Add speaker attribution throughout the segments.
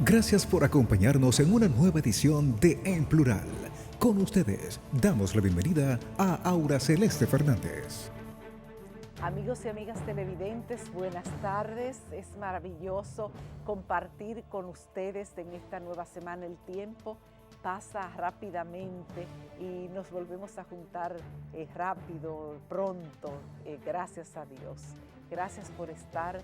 Speaker 1: Gracias por acompañarnos en una nueva edición de En Plural. Con ustedes, damos la bienvenida a Aura Celeste Fernández.
Speaker 2: Amigos y amigas televidentes, buenas tardes. Es maravilloso compartir con ustedes en esta nueva semana. El tiempo pasa rápidamente y nos volvemos a juntar rápido, pronto, gracias a Dios. Gracias por estar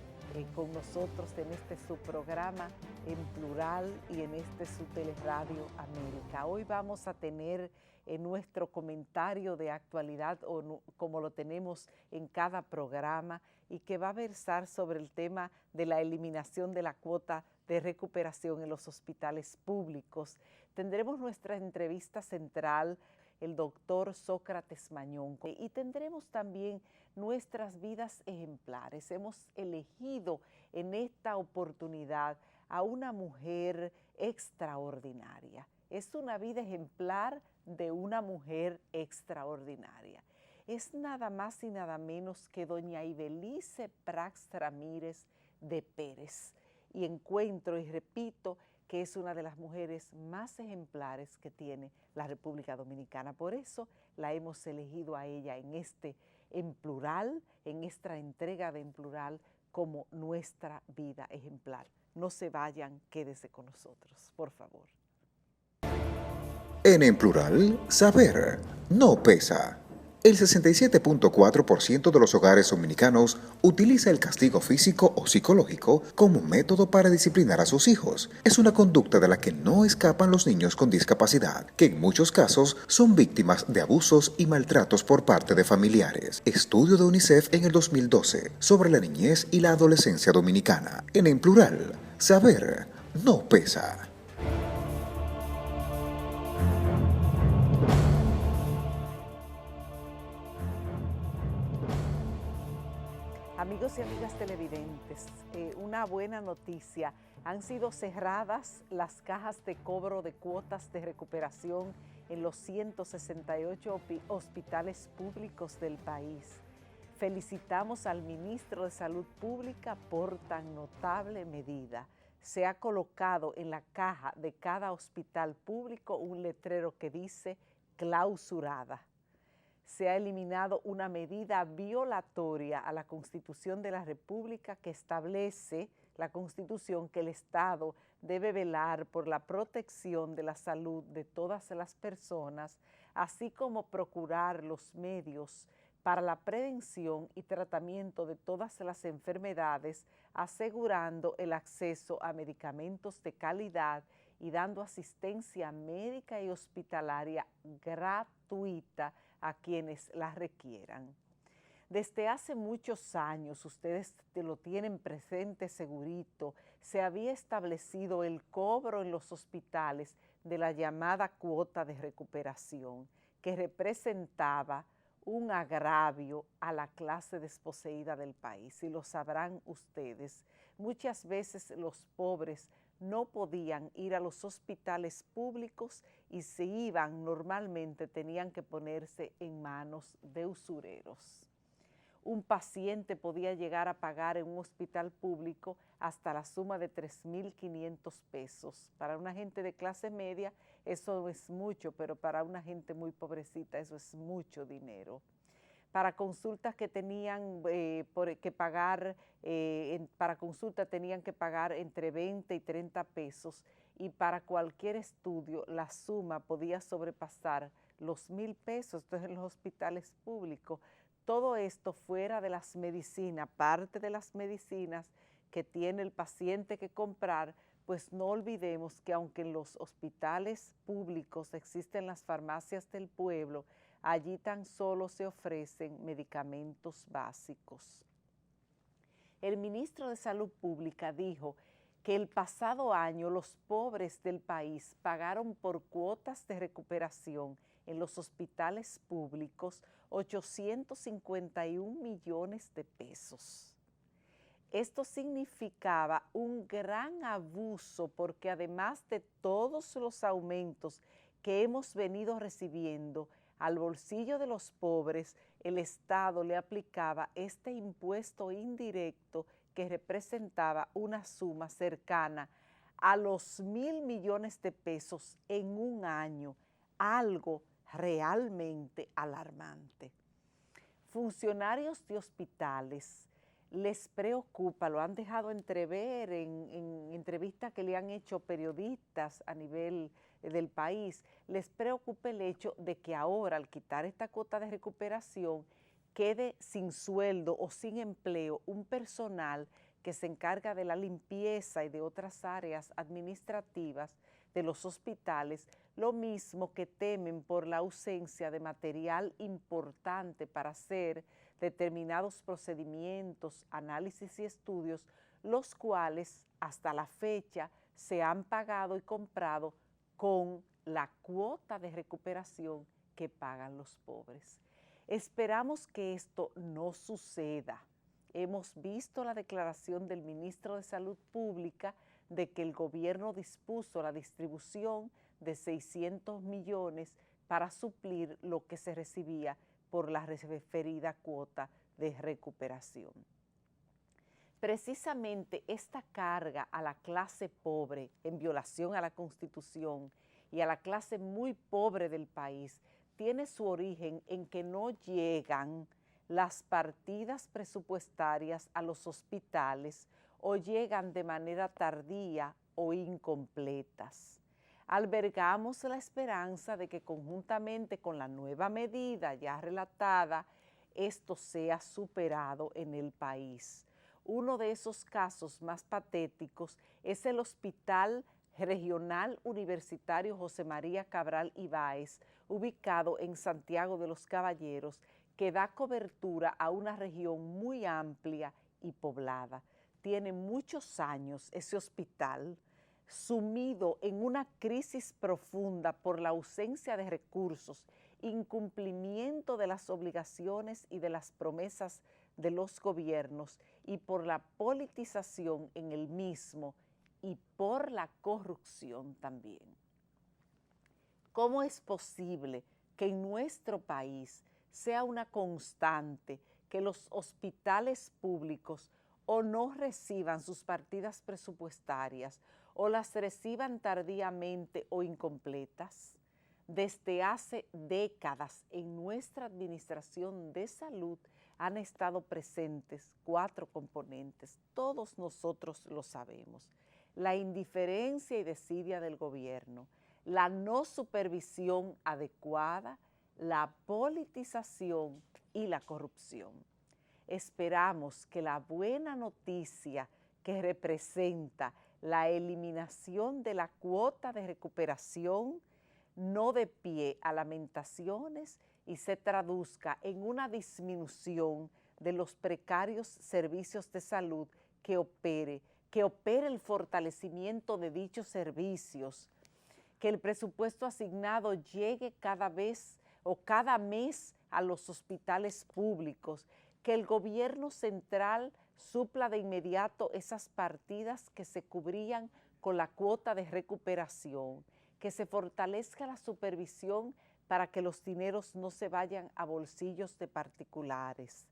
Speaker 2: con nosotros en este su programa En Plural y en este su Teleradio América. Hoy vamos a tener en nuestro comentario de actualidad, o no, como lo tenemos en cada programa, y que va a versar sobre el tema de la eliminación de la cuota de recuperación en los hospitales públicos. Tendremos nuestra entrevista central, el doctor Sócrates Mañón, y tendremos también nuestras vidas ejemplares. Hemos elegido en esta oportunidad a una mujer extraordinaria. Es una vida ejemplar de una mujer extraordinaria. Es nada más y nada menos que doña Ibelice Prats Ramírez de Pérez. Y encuentro y repito que es una de las mujeres más ejemplares que tiene la República Dominicana. Por eso la hemos elegido a ella en plural, en esta entrega de En Plural, como nuestra vida ejemplar. No se vayan, quédese con nosotros, por favor.
Speaker 1: En Plural, saber no pesa. El 67.4% de los hogares dominicanos utiliza el castigo físico o psicológico como método para disciplinar a sus hijos. Es una conducta de la que no escapan los niños con discapacidad, que en muchos casos son víctimas de abusos y maltratos por parte de familiares. Estudio de UNICEF en el 2012 sobre la niñez y la adolescencia dominicana. En Plural, saber no pesa.
Speaker 2: Amigos y amigas televidentes, una buena noticia. Han sido cerradas las cajas de cobro de cuotas de recuperación en los 168 hospitales públicos del país. Felicitamos al ministro de Salud Pública por tan notable medida. Se ha colocado en la caja de cada hospital público un letrero que dice clausurada. Se ha eliminado una medida violatoria a la Constitución de la República que establece la Constitución que el Estado debe velar por la protección de la salud de todas las personas, así como procurar los medios para la prevención y tratamiento de todas las enfermedades, asegurando el acceso a medicamentos de calidad y dando asistencia médica y hospitalaria gratuita a quienes las requieran. Desde hace muchos años, ustedes lo tienen presente segurito, se había establecido el cobro en los hospitales de la llamada cuota de recuperación, que representaba un agravio a la clase desposeída del país. Y lo sabrán ustedes, muchas veces los pobres no podían ir a los hospitales públicos y si iban normalmente tenían que ponerse en manos de usureros. Un paciente podía llegar a pagar en un hospital público hasta la suma de 3.500 pesos. Para una gente de clase media eso no es mucho, pero para una gente muy pobrecita eso es mucho dinero. Para consultas que tenían que pagar, para consulta tenían que pagar entre 20 y 30 pesos y para cualquier estudio la suma podía sobrepasar los 1.000 pesos, entonces en los hospitales públicos. Todo esto fuera de las medicinas, parte de las medicinas que tiene el paciente que comprar, pues no olvidemos que aunque en los hospitales públicos existen las farmacias del pueblo, allí tan solo se ofrecen medicamentos básicos. El ministro de Salud Pública dijo que el pasado año los pobres del país pagaron por cuotas de recuperación en los hospitales públicos 851 millones de pesos. Esto significaba un gran abuso porque además de todos los aumentos que hemos venido recibiendo al bolsillo de los pobres, el Estado le aplicaba este impuesto indirecto que representaba una suma cercana a los 1.000 millones de pesos en un año, algo realmente alarmante. Funcionarios de hospitales les preocupa, lo han dejado entrever en entrevistas que le han hecho periodistas a nivel del país, les preocupa el hecho de que ahora, al quitar esta cuota de recuperación, quede sin sueldo o sin empleo un personal que se encarga de la limpieza y de otras áreas administrativas de los hospitales, lo mismo que temen por la ausencia de material importante para hacer determinados procedimientos, análisis y estudios, los cuales hasta la fecha se han pagado y comprado con la cuota de recuperación que pagan los pobres. Esperamos que esto no suceda. Hemos visto la declaración del ministro de Salud Pública de que el gobierno dispuso la distribución de 600 millones para suplir lo que se recibía por la referida cuota de recuperación. Precisamente esta carga a la clase pobre en violación a la Constitución y a la clase muy pobre del país tiene su origen en que no llegan las partidas presupuestarias a los hospitales o llegan de manera tardía o incompletas. Albergamos la esperanza de que conjuntamente con la nueva medida ya relatada, esto sea superado en el país. Uno de esos casos más patéticos es el Hospital Regional Universitario José María Cabral Ibáez, ubicado en Santiago de los Caballeros, que da cobertura a una región muy amplia y poblada. Tiene muchos años ese hospital sumido en una crisis profunda por la ausencia de recursos, incumplimiento de las obligaciones y de las promesas de los gobiernos y por la politización en el mismo y por la corrupción también. ¿Cómo es posible que en nuestro país sea una constante que los hospitales públicos o no reciban sus partidas presupuestarias o las reciban tardíamente o incompletas? Desde hace décadas en nuestra administración de salud han estado presentes 4 componentes, todos nosotros lo sabemos: la indiferencia y desidia del gobierno, la no supervisión adecuada, la politización y la corrupción. Esperamos que la buena noticia que representa la eliminación de la cuota de recuperación no dé pie a lamentaciones y se traduzca en una disminución de los precarios servicios de salud, que opere el fortalecimiento de dichos servicios, que el presupuesto asignado llegue cada vez o cada mes a los hospitales públicos, que el gobierno central supla de inmediato esas partidas que se cubrían con la cuota de recuperación, que se fortalezca la supervisión para que los dineros no se vayan a bolsillos de particulares,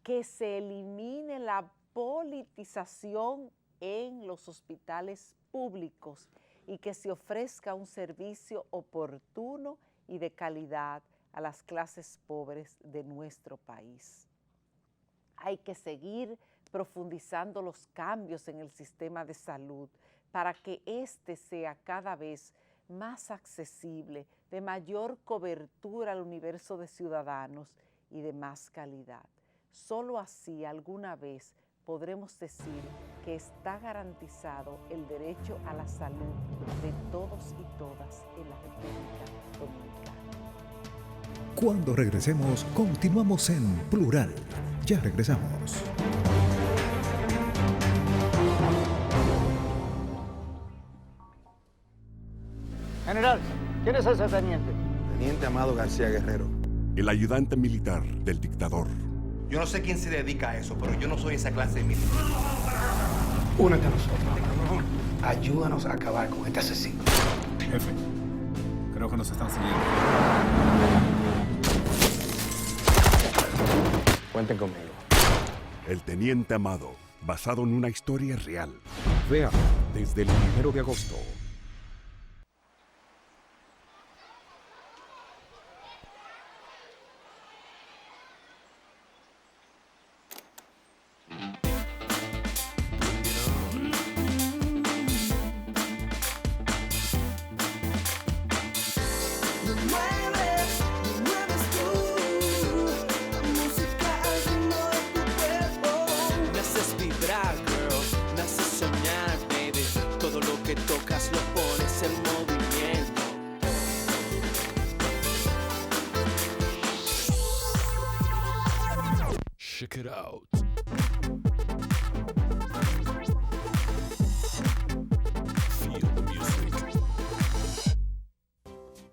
Speaker 2: que se elimine la politización en los hospitales públicos y que se ofrezca un servicio oportuno y de calidad a las clases pobres de nuestro país. Hay que seguir profundizando los cambios en el sistema de salud para que éste sea cada vez más accesible, de mayor cobertura al universo de ciudadanos y de más calidad. Solo así alguna vez podremos decir que está garantizado el derecho a la salud de todos y todas en la República Dominicana.
Speaker 3: Cuando regresemos, continuamos en Plural. Ya regresamos.
Speaker 4: General, ¿quién es ese teniente?
Speaker 5: Teniente Amado García Guerrero.
Speaker 6: El ayudante militar del dictador.
Speaker 5: Yo no sé quién se dedica a eso, pero yo no soy esa clase de militar.
Speaker 4: Únete a nosotros. Ayúdanos a acabar con este asesino.
Speaker 7: Jefe, creo que nos están siguiendo.
Speaker 5: Cuenten conmigo.
Speaker 6: El Teniente Amado, basado en una historia real.
Speaker 8: Vea,
Speaker 3: desde el 1 de agosto.
Speaker 8: Check it out. Feel the music.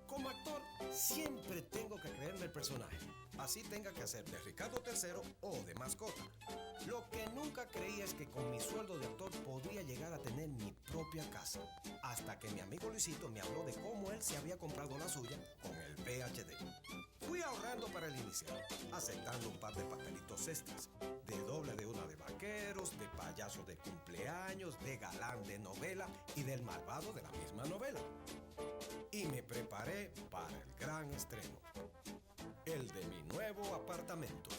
Speaker 9: Como actor, siempre tengo que creerme el personaje. Así tenga que hacer de Ricardo III o de mascota. Lo que nunca creí es que con mi sueldo de actor podría llegar a tener mi propia casa. Hasta que mi amigo Luisito me habló de cómo él se había comprado la suya con el VHD. Fui ahorrando para el inicial, aceptando un par de papelitos extras, de doble de una de vaqueros, de payaso de cumpleaños, de galán de novela y del malvado de la misma novela. Y me preparé para el gran estreno, el de mi nuevo apartamento.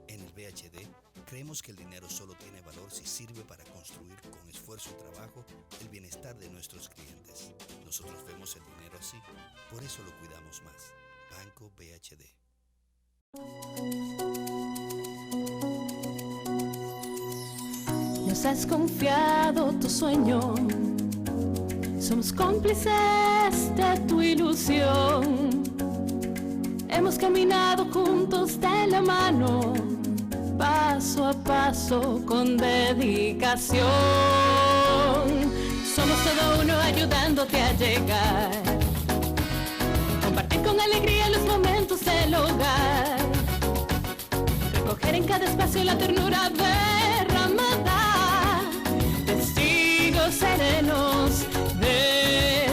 Speaker 10: En el VHD, creemos que el dinero solo tiene valor si sirve para construir con esfuerzo y trabajo el bienestar de nuestros clientes. Nosotros vemos el dinero así, por eso lo cuidamos más. Banco VHD.
Speaker 11: Nos has confiado tu sueño, somos cómplices de tu ilusión. Hemos caminado juntos de la mano, paso a paso con dedicación. Somos todo uno ayudándote a llegar, compartir con alegría los momentos del hogar, recoger en cada espacio la ternura derramada, testigos serenos de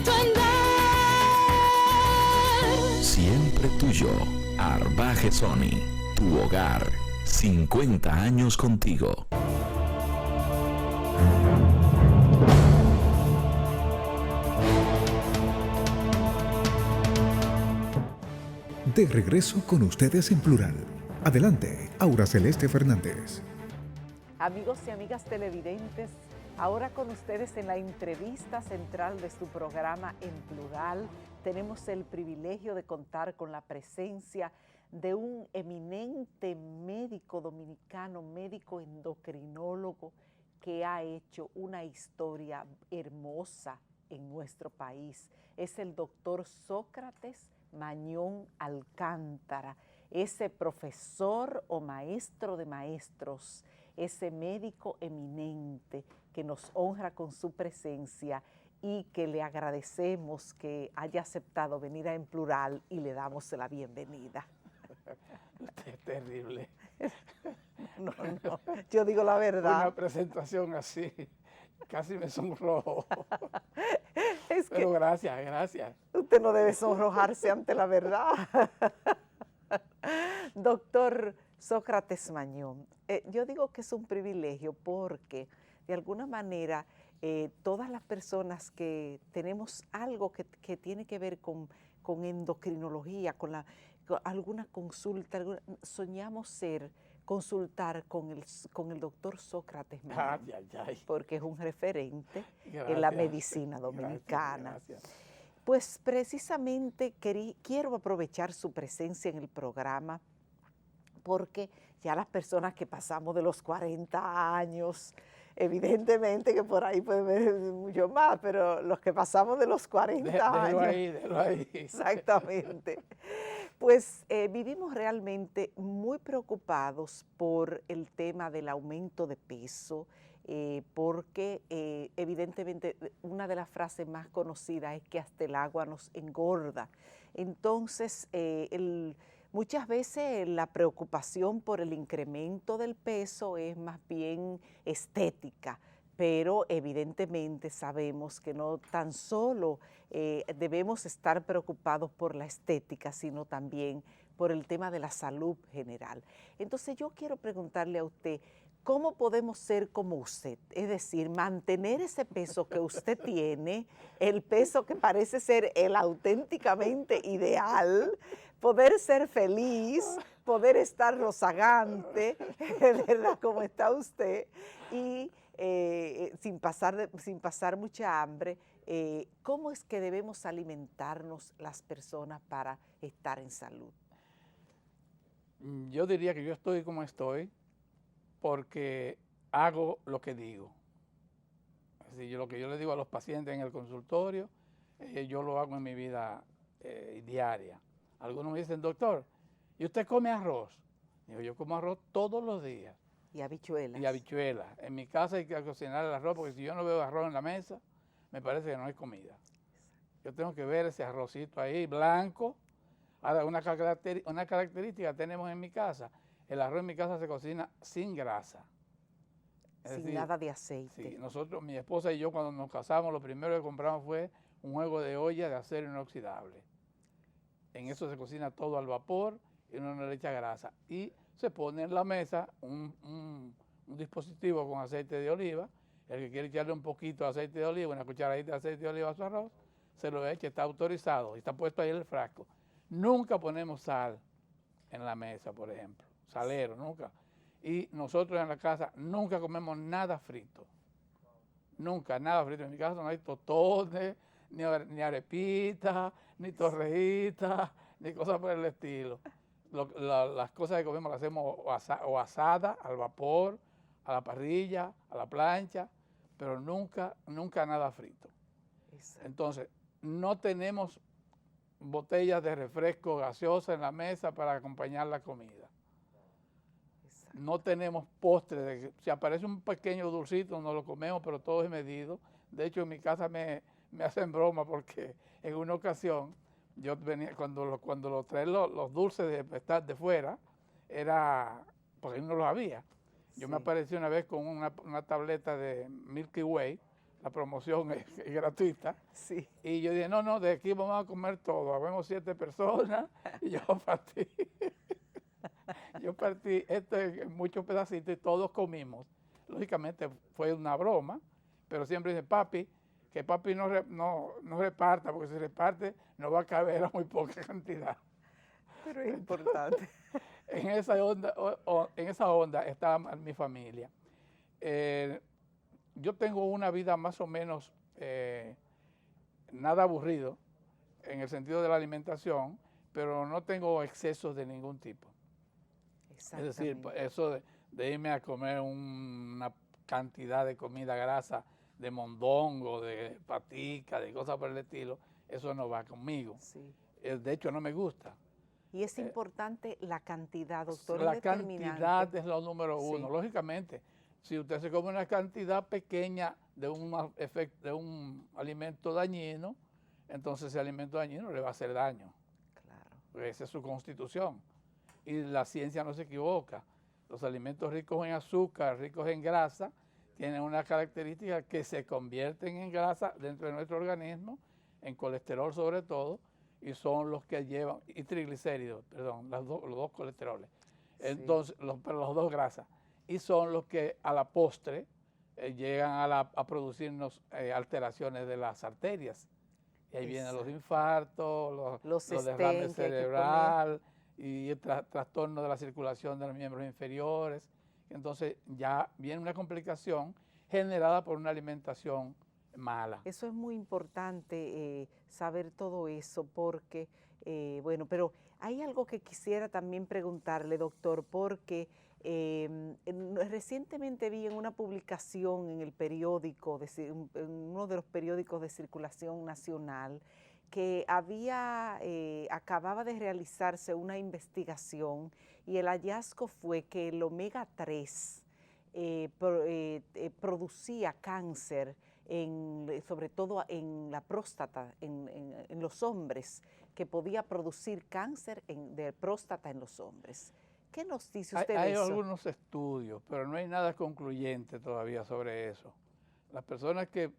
Speaker 11: tu andar.
Speaker 8: Siempre tuyo, Arbaje Sony, tu hogar, 50 años contigo.
Speaker 3: De regreso con ustedes en Plural. Adelante, Aura Celeste Fernández.
Speaker 2: Amigos y amigas televidentes, ahora con ustedes en la entrevista central de su programa En Plural, tenemos el privilegio de contar con la presencia de un eminente médico dominicano, médico endocrinólogo, que ha hecho una historia hermosa en nuestro país. Es el doctor Sócrates Mañón Alcántara, ese profesor o maestro de maestros, ese médico eminente que nos honra con su presencia y que le agradecemos que haya aceptado venir a En Plural y le damos la bienvenida.
Speaker 4: Es terrible.
Speaker 2: No, yo digo la verdad.
Speaker 4: Una presentación así, casi me sonrojo.
Speaker 2: Pero
Speaker 4: gracias.
Speaker 2: Usted no debe sonrojarse ante la verdad. Doctor Sócrates Mañón, yo digo que es un privilegio porque de alguna manera todas las personas que tenemos algo que tiene que ver con endocrinología, con alguna consulta, soñamos consultar con el doctor Sócrates Mañón, porque es un referente en la medicina dominicana.
Speaker 4: Gracias.
Speaker 2: Pues precisamente quiero aprovechar su presencia en el programa porque ya las personas que pasamos de los 40 años, evidentemente que por ahí puede haber mucho más, pero los que pasamos de los 40 años.
Speaker 4: Déjalo ahí.
Speaker 2: Exactamente. Pues vivimos realmente muy preocupados por el tema del aumento de peso, porque evidentemente una de las frases más conocidas es que hasta el agua nos engorda. Entonces, muchas veces la preocupación por el incremento del peso es más bien estética, pero evidentemente sabemos que no tan solo debemos estar preocupados por la estética, sino también por el tema de la salud general. Entonces yo quiero preguntarle a usted, ¿cómo podemos ser como usted? Es decir, mantener ese peso que usted tiene, el peso que parece ser el auténticamente ideal, poder ser feliz, poder estar rozagante, ¿verdad? Como está usted, y sin pasar mucha hambre. ¿Cómo es que debemos alimentarnos las personas para estar en salud?
Speaker 12: Yo diría que yo estoy como estoy porque hago lo que digo. Es decir, lo que yo le digo a los pacientes en el consultorio, yo lo hago en mi vida diaria. Algunos me dicen, doctor, ¿y usted come arroz? Digo, yo como arroz todos los días.
Speaker 2: ¿Y habichuelas?
Speaker 12: Y habichuelas. En mi casa hay que cocinar el arroz porque si yo no veo arroz en la mesa, me parece que no hay comida. Yo tengo que ver ese arrocito ahí, blanco. Ahora, una característica tenemos en mi casa, el arroz en mi casa se cocina sin grasa.
Speaker 2: Sin nada de aceite.
Speaker 12: Sí, nosotros, mi esposa y yo, cuando nos casamos, lo primero que compramos fue un juego de olla de acero inoxidable. En eso se cocina todo al vapor y uno no le echa grasa. Y se pone en la mesa un dispositivo con aceite de oliva. El que quiere echarle un poquito de aceite de oliva, una cucharadita de aceite de oliva a su arroz, se lo echa, está autorizado y está puesto ahí en el frasco. Nunca ponemos sal en la mesa, por ejemplo, salero, nunca. Y nosotros en la casa nunca comemos nada frito. Nunca, nada frito. En mi casa no hay tostones, ni arepitas, ni torrejitas, ni cosas por el estilo. Las cosas que comemos las hacemos o asadas, al vapor, a la parrilla, a la plancha, pero nunca nada frito. Exacto. Entonces, no tenemos botellas de refresco gaseosa en la mesa para acompañar la comida. Exacto. No tenemos postres. Si aparece un pequeño dulcito, nos lo comemos, pero todo es medido. De hecho, en mi casa me hacen broma porque en una ocasión, yo venía, cuando lo traen los dulces de fuera, era, porque no los había. Yo me aparecí una vez con una tableta de Milky Way, la promoción es gratuita. Sí. Y yo dije, no, de aquí vamos a comer todo. Habemos 7 personas y yo partí. Yo partí en muchos pedacitos y todos comimos. Lógicamente fue una broma, pero siempre dice, papi, que papi no reparta, porque si reparte no va a caber a muy poca cantidad.
Speaker 2: Pero es importante.
Speaker 12: En esa onda está mi familia. Yo tengo una vida más o menos nada aburrido en el sentido de la alimentación, pero no tengo excesos de ningún tipo. Es decir, eso de irme a comer una cantidad de comida grasa, de mondongo, de patica, de cosas por el estilo, eso no va conmigo. Sí. De hecho, no me gusta.
Speaker 2: Y es importante la cantidad, doctor.
Speaker 12: La cantidad es lo número uno. Sí. Lógicamente, si usted se come una cantidad pequeña de un alimento dañino, entonces ese alimento dañino le va a hacer daño. Claro. Porque esa es su constitución. Y la ciencia no se equivoca. Los alimentos ricos en azúcar, ricos en grasa, tienen una característica que se convierten en grasa dentro de nuestro organismo, en colesterol sobre todo, y son los que llevan, y triglicéridos, perdón, los dos colesteroles, entonces, sí. Pero los dos grasas, y son los que a la postre llegan a producirnos alteraciones de las arterias. Y ahí vienen los infartos, los derrames cerebral y el trastorno de la circulación de los miembros inferiores. Entonces ya viene una complicación generada por una alimentación mala.
Speaker 2: Eso es muy importante, saber todo eso, porque, bueno, pero hay algo que quisiera también preguntarle, doctor, porque recientemente vi en una publicación en el periódico, en uno de los periódicos de circulación nacional, que acababa de realizarse una investigación y el hallazgo fue que el omega 3 producía cáncer, sobre todo en la próstata, en los hombres, que podía producir cáncer de próstata en los hombres. ¿Qué nos dice usted de eso?
Speaker 12: Hay algunos estudios, pero no hay nada concluyente todavía sobre eso. Las personas que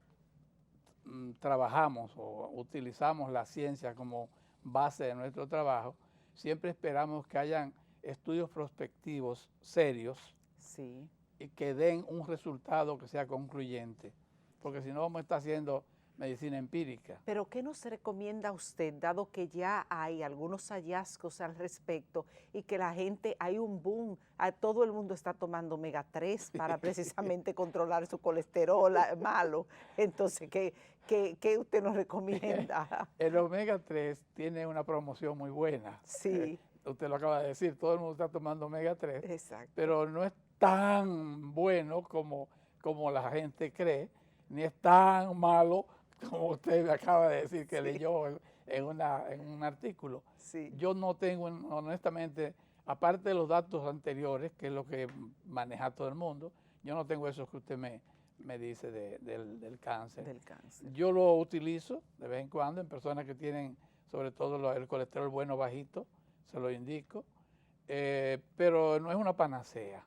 Speaker 12: trabajamos o utilizamos la ciencia como base de nuestro trabajo, siempre esperamos que hayan estudios prospectivos serios,
Speaker 2: sí,
Speaker 12: y que den un resultado que sea concluyente, porque si no vamos a estar haciendo medicina empírica.
Speaker 2: Pero ¿qué nos recomienda usted, dado que ya hay algunos hallazgos al respecto y que la gente, hay un boom, todo el mundo está tomando omega 3 para precisamente controlar su colesterol malo? Entonces, ¿qué usted nos recomienda?
Speaker 12: El omega 3 tiene una promoción muy buena.
Speaker 2: Sí.
Speaker 12: Usted lo acaba de decir, todo el mundo está tomando omega 3.
Speaker 2: Exacto.
Speaker 12: Pero no es tan bueno como la gente cree, ni es tan malo como usted me acaba de decir que leyó en un artículo.
Speaker 2: Sí.
Speaker 12: Yo no tengo, honestamente, aparte de los datos anteriores, que es lo que maneja todo el mundo, yo no tengo eso que usted me dice del cáncer.
Speaker 2: Del cáncer.
Speaker 12: Yo lo utilizo de vez en cuando en personas que tienen, sobre todo el colesterol bueno bajito, se lo indico, pero no es una panacea.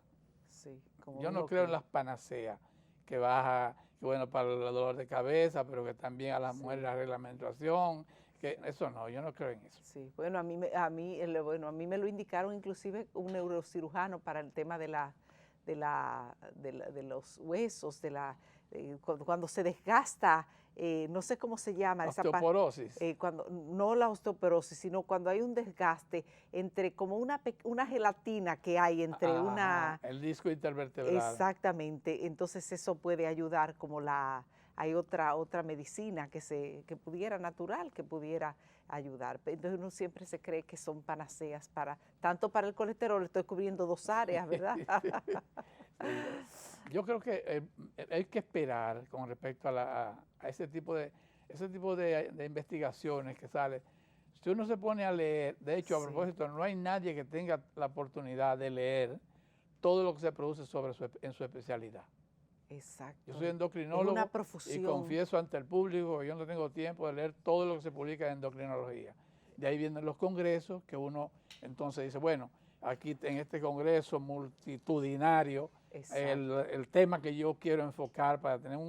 Speaker 2: Sí,
Speaker 12: yo no creo en las panaceas que baja, que bueno para el dolor de cabeza, pero que también a las mujeres la regla de menstruación, que eso no, yo no creo en eso.
Speaker 2: Sí, bueno, a mí me lo indicaron inclusive un neurocirujano para el tema de los huesos, cuando se desgasta, no sé cómo se llama.
Speaker 12: Osteoporosis.
Speaker 2: No la osteoporosis, sino cuando hay un desgaste entre como una gelatina que hay entre
Speaker 12: el disco intervertebral.
Speaker 2: Exactamente, entonces eso puede ayudar, como hay otra medicina que pudiera natural, que pudiera ayudar. Entonces uno siempre se cree que son panaceas tanto para el colesterol, estoy cubriendo dos áreas, ¿verdad?
Speaker 12: Sí. Yo creo que hay que esperar con respecto a ese tipo de investigaciones que sale. Si uno se pone a leer, de hecho, a propósito, no hay nadie que tenga la oportunidad de leer todo lo que se produce en su especialidad.
Speaker 2: Exacto.
Speaker 12: Yo soy endocrinólogo y confieso ante el público que yo no tengo tiempo de leer todo lo que se publica en endocrinología. De ahí vienen los congresos que uno entonces dice, bueno, aquí en este congreso multitudinario, el tema que yo quiero enfocar para tener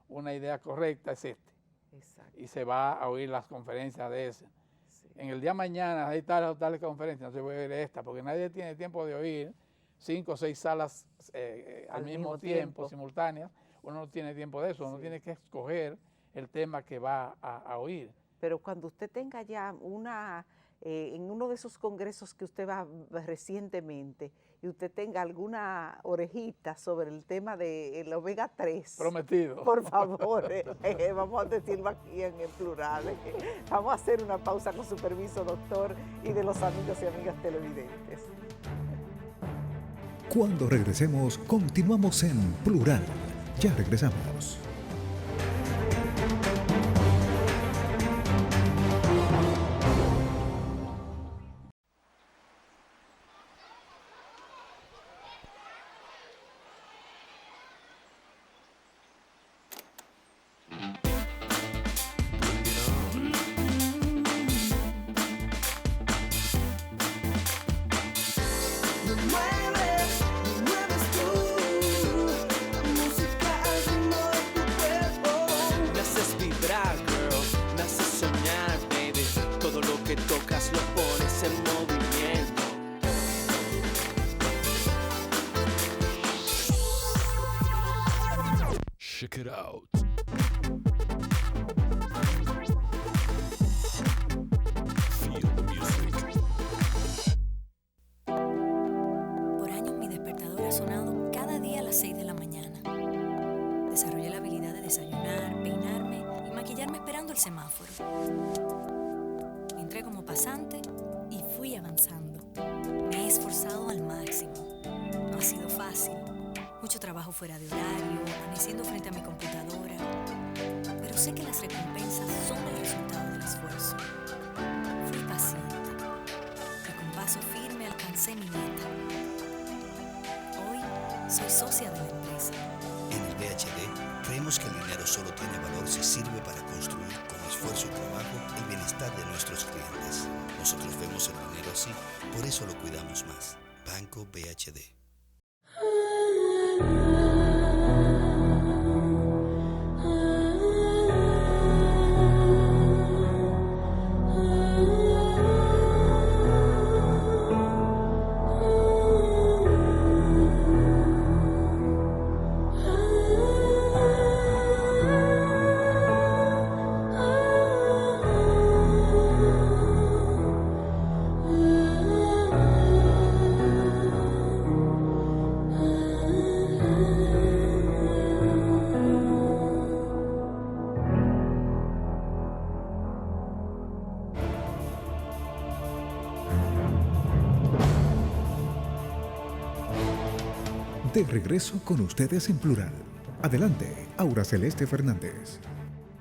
Speaker 12: una idea correcta es este.
Speaker 2: Exacto.
Speaker 12: Y se va a oír las conferencias de ese. Sí. En el día de mañana hay tales conferencias, no se voy a oír esta, porque nadie tiene tiempo de oír 5 o 6 salas al mismo tiempo, simultáneas. Uno no tiene tiempo de eso, uno tiene que escoger el tema que va a oír.
Speaker 2: Pero cuando usted tenga ya en uno de esos congresos que usted va recientemente y usted tenga alguna orejita sobre el tema del omega 3.
Speaker 12: Prometido.
Speaker 2: Por favor, vamos a decirlo aquí en el plural. Vamos a hacer una pausa con su permiso, doctor, y de los amigos y amigas televidentes.
Speaker 3: Cuando regresemos, continuamos en Plural. Ya regresamos.
Speaker 13: Tocas, lo pones en movimiento.
Speaker 8: Check it out. Feel the music.
Speaker 14: Por años mi despertador ha sonado cada día a las 6 de la mañana. Desarrollé la habilidad de desayunar, peinarme y maquillarme esperando el semáforo. Entré como pasante y fui avanzando. Me he esforzado al máximo. No ha sido fácil. Mucho trabajo fuera de horario, amaneciendo frente a mi computadora. Pero sé que las recompensas son el resultado del esfuerzo. Fui paciente y con paso firme alcancé mi meta. Hoy soy socia de la empresa.
Speaker 10: En el VHD creemos que el dinero solo tiene valor si sirve para construir con esfuerzo y trabajo el bienestar de nuestros clientes. Nosotros vemos el dinero así, por eso lo cuidamos más. Banco VHD.
Speaker 3: De regreso con ustedes en plural. Adelante, Aura Celeste Fernández.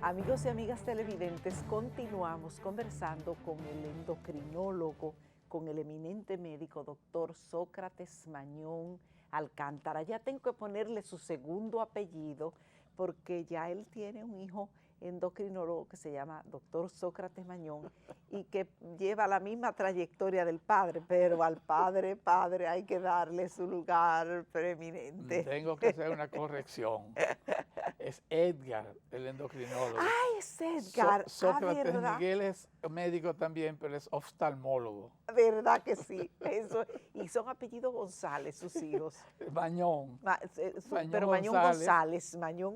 Speaker 2: Amigos y amigas televidentes, continuamos conversando con el endocrinólogo, con el eminente médico doctor Sócrates Mañón Alcántara. Ya tengo que ponerle su segundo apellido porque ya él tiene un hijo endocrinólogo que se llama doctor Sócrates Mañón y que lleva la misma trayectoria del padre, pero al padre hay que darle su lugar preeminente.
Speaker 12: Tengo que hacer una corrección. Es Edgar, el endocrinólogo.
Speaker 2: ¡Ay, es Edgar!
Speaker 12: Sócrates
Speaker 2: ¿verdad?
Speaker 12: Miguel es médico también, pero es oftalmólogo.
Speaker 2: ¿Verdad que sí? Eso. Y son apellidos González, sus hijos.
Speaker 12: Mañón.
Speaker 2: Pero Mañón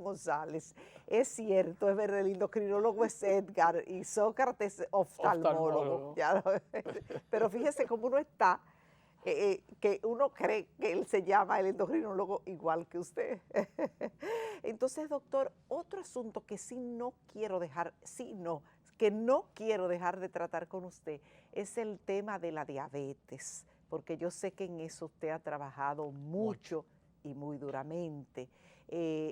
Speaker 2: González. Es cierto, es verdad, el endocrinólogo es Edgar y Sócrates oftalmólogo. Pero fíjese cómo uno está, que uno cree que él se llama el endocrinólogo igual que usted. Entonces, doctor, otro asunto que no quiero dejar de tratar con usted es el tema de la diabetes, porque yo sé que en eso usted ha trabajado mucho y muy duramente.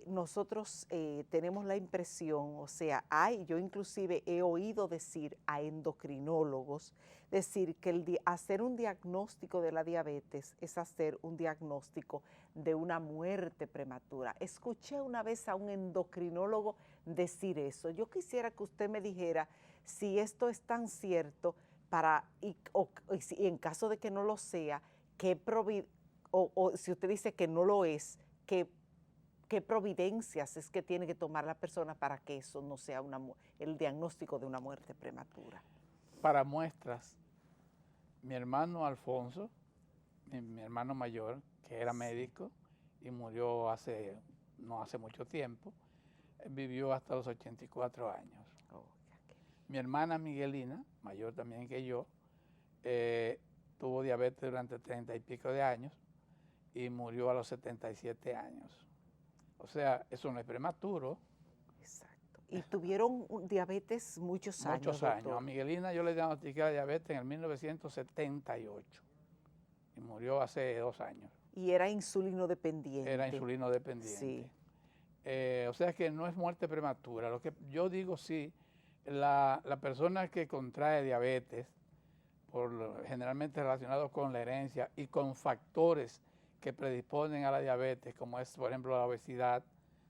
Speaker 2: Nosotros tenemos la impresión, o sea, yo inclusive he oído decir a endocrinólogos decir que hacer un diagnóstico de la diabetes es hacer un diagnóstico de una muerte prematura. Escuché una vez a un endocrinólogo decir eso. Yo quisiera que usted me dijera si esto es tan cierto y en caso de que no lo sea, o si usted dice que no lo es, ¿qué providencias es que tiene que tomar la persona para que eso no sea el diagnóstico de una muerte prematura?
Speaker 12: Para muestras, mi hermano Alfonso, mi hermano mayor, que era médico y murió no hace mucho tiempo, vivió hasta los 84 años. Mi hermana Miguelina, mayor también que yo, tuvo diabetes durante 30 y pico de años y murió a los 77 años. O sea, eso no es prematuro.
Speaker 2: Exacto. Y tuvieron diabetes muchos años.
Speaker 12: Muchos años. A Miguelina yo le diagnostiqué la diabetes en el 1978 y murió hace 2 años.
Speaker 2: Y era insulino dependiente.
Speaker 12: Era insulino dependiente.
Speaker 2: Sí.
Speaker 12: O sea que no es muerte prematura. Lo que yo digo sí, la persona que contrae diabetes, generalmente relacionado con la herencia y con factores que predisponen a la diabetes, como es, por ejemplo, la obesidad,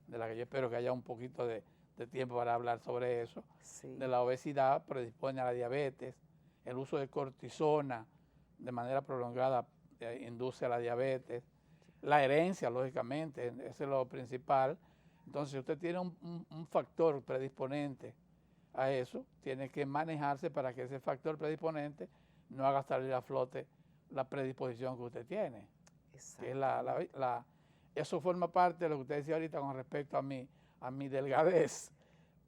Speaker 12: de la que yo espero que haya un poquito de tiempo para hablar sobre eso.
Speaker 2: Sí.
Speaker 12: De la obesidad predispone a la diabetes, el uso de cortisona de manera prolongada induce a la diabetes, la herencia, lógicamente, ese es lo principal. Entonces, si usted tiene un factor predisponente a eso, tiene que manejarse para que ese factor predisponente no haga salir a flote la predisposición que usted tiene. Que es eso forma parte de lo que usted decía ahorita con respecto a mi delgadez.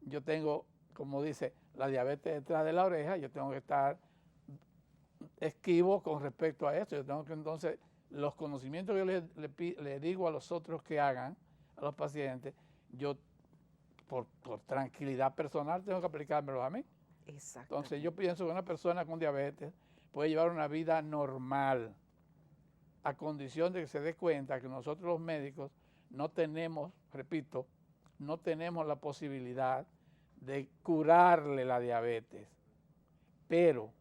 Speaker 12: Yo tengo, como dice, la diabetes detrás de la oreja, yo tengo que estar esquivo con respecto a eso. Yo tengo que entonces, los conocimientos que yo le digo a los otros que hagan, a los pacientes, yo por tranquilidad personal tengo que aplicármelos a mí.
Speaker 2: Exacto.
Speaker 12: Entonces yo pienso que una persona con diabetes puede llevar una vida normal, a condición de que se dé cuenta que nosotros los médicos no tenemos, repito, no tenemos la posibilidad de curarle la diabetes, pero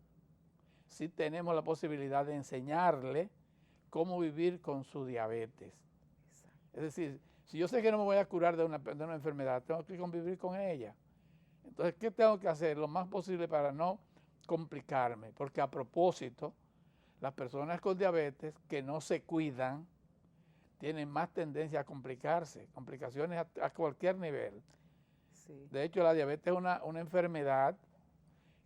Speaker 12: sí tenemos la posibilidad de enseñarle cómo vivir con su diabetes. Es decir, si yo sé que no me voy a curar de una enfermedad, tengo que convivir con ella. Entonces, ¿qué tengo que hacer? Lo más posible para no complicarme, porque a propósito, las personas con diabetes que no se cuidan tienen más tendencia a complicarse, complicaciones a cualquier nivel. Sí. De hecho, la diabetes es una enfermedad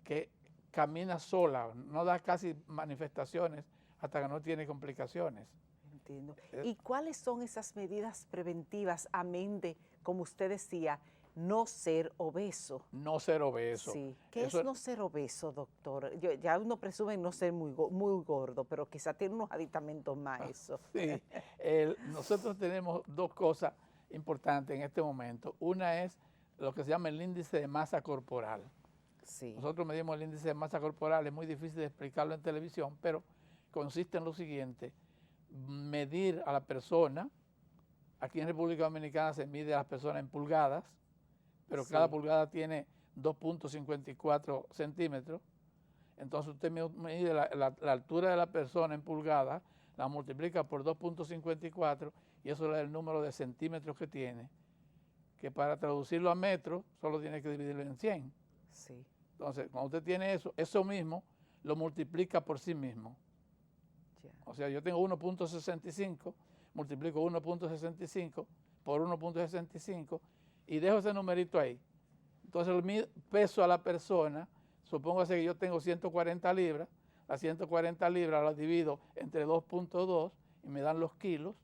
Speaker 12: que camina sola, no da casi manifestaciones hasta que no tiene complicaciones.
Speaker 2: Entiendo. ¿Y cuáles son esas medidas preventivas, amén de, como usted decía, no ser obeso?
Speaker 12: No ser obeso.
Speaker 2: Sí. ¿Qué es no ser obeso, doctor? Ya uno presume no ser muy gordo, pero quizá tiene unos aditamentos más eso.
Speaker 12: Sí. Nosotros tenemos 2 cosas importantes en este momento. Una es lo que se llama el índice de masa corporal.
Speaker 2: Sí.
Speaker 12: Nosotros medimos el índice de masa corporal, es muy difícil de explicarlo en televisión, pero consiste en lo siguiente: medir a la persona Aquí en República Dominicana se mide a las personas en pulgadas, pero
Speaker 2: Sí.
Speaker 12: cada pulgada tiene 2.54 centímetros. Entonces usted mide la altura de la persona en pulgadas, la multiplica por 2.54 y eso es el número de centímetros que tiene, que para traducirlo a metros solo tiene que dividirlo en 100.
Speaker 2: Sí.
Speaker 12: Entonces, cuando usted tiene eso mismo lo multiplica por sí mismo. O sea, yo tengo 1.65, multiplico 1.65 por 1.65 y dejo ese numerito ahí. Entonces, el peso a la persona, supóngase que yo tengo 140 libras, las 140 libras las divido entre 2.2 y me dan los kilos.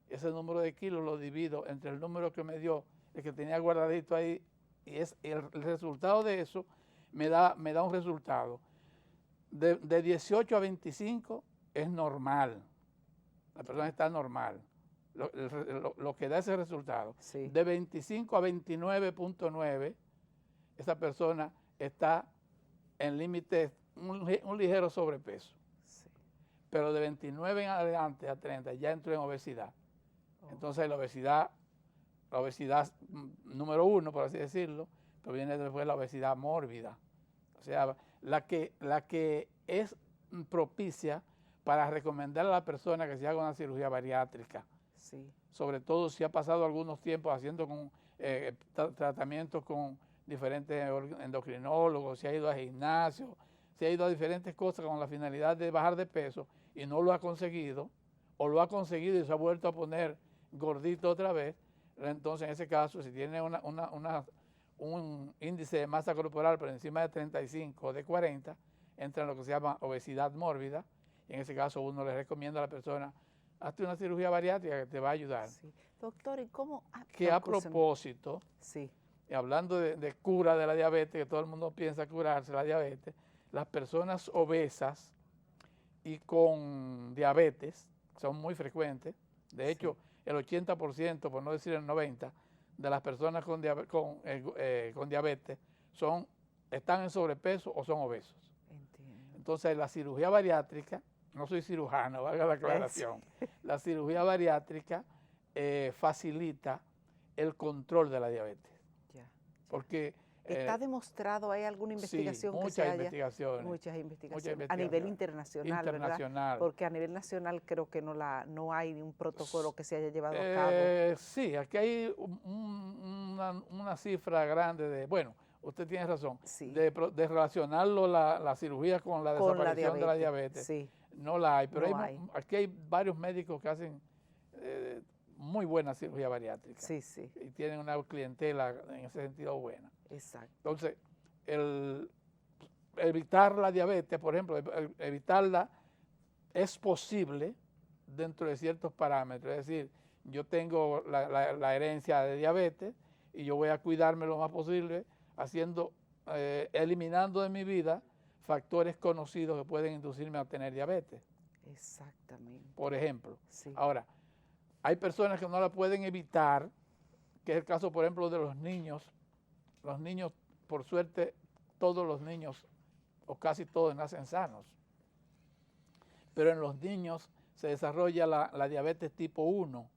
Speaker 12: Ese número de kilos lo divido entre el número que me dio, el que tenía guardadito ahí, y el resultado de eso me da un resultado. De 18 a 25 es normal. La persona está normal. Lo que da ese resultado.
Speaker 2: Sí.
Speaker 12: De 25 a 29.9, esa persona está en límite, un ligero sobrepeso.
Speaker 2: Sí.
Speaker 12: Pero de 29 en adelante a 30 ya entró en obesidad. Entonces la obesidad número 1, por así decirlo, pero viene después la obesidad mórbida. O sea, la que es propicia para recomendar a la persona que se haga una cirugía bariátrica.
Speaker 2: Sí.
Speaker 12: Sobre todo si ha pasado algunos tiempos haciendo tratamientos con diferentes endocrinólogos, se ha ido al gimnasio, se ha ido a diferentes cosas con la finalidad de bajar de peso y no lo ha conseguido, o lo ha conseguido y se ha vuelto a poner gordito otra vez. Entonces, en ese caso, si tiene un índice de masa corporal por encima de 35 o de 40, entra en lo que se llama obesidad mórbida, y en ese caso uno le recomienda a la persona, hazte una cirugía bariátrica que te va a ayudar.
Speaker 2: Sí. Doctor, ¿y cómo?
Speaker 12: Que a propósito,
Speaker 2: sí.
Speaker 12: Hablando de cura de la diabetes, que todo el mundo piensa curarse la diabetes, las personas obesas y con diabetes son muy frecuentes. De hecho, el 80%, por no decir el 90%, de las personas con diabetes están en sobrepeso o son obesos.
Speaker 2: Entiendo.
Speaker 12: Entonces, la cirugía bariátrica, no soy cirujano, valga la aclaración, la cirugía bariátrica facilita el control de la diabetes.
Speaker 2: Ya.
Speaker 12: Porque
Speaker 2: ¿Está demostrado, hay alguna investigación
Speaker 12: sí,
Speaker 2: que se haya?
Speaker 12: Muchas investigaciones.
Speaker 2: A nivel internacional, ¿verdad? Porque a nivel nacional creo que no hay un protocolo que se haya llevado a cabo.
Speaker 12: Sí, aquí hay una cifra grande de, bueno, usted tiene razón, de relacionarlo la cirugía con la desaparición de la diabetes.
Speaker 2: Sí.
Speaker 12: No la hay, pero aquí hay varios médicos que hacen muy buena cirugía bariátrica.
Speaker 2: Sí, sí.
Speaker 12: Y tienen una clientela en ese sentido buena.
Speaker 2: Exacto.
Speaker 12: Entonces, evitar la diabetes, por ejemplo, evitarla es posible dentro de ciertos parámetros. Es decir, yo tengo la herencia de diabetes y yo voy a cuidarme lo más posible eliminando de mi vida factores conocidos que pueden inducirme a tener diabetes.
Speaker 2: Exactamente.
Speaker 12: Por ejemplo.
Speaker 2: Sí.
Speaker 12: Ahora, hay personas que no la pueden evitar, que es el caso, por ejemplo, de los niños. Los niños, por suerte, todos los niños, o casi todos, nacen sanos. Pero en los niños se desarrolla la diabetes tipo 1,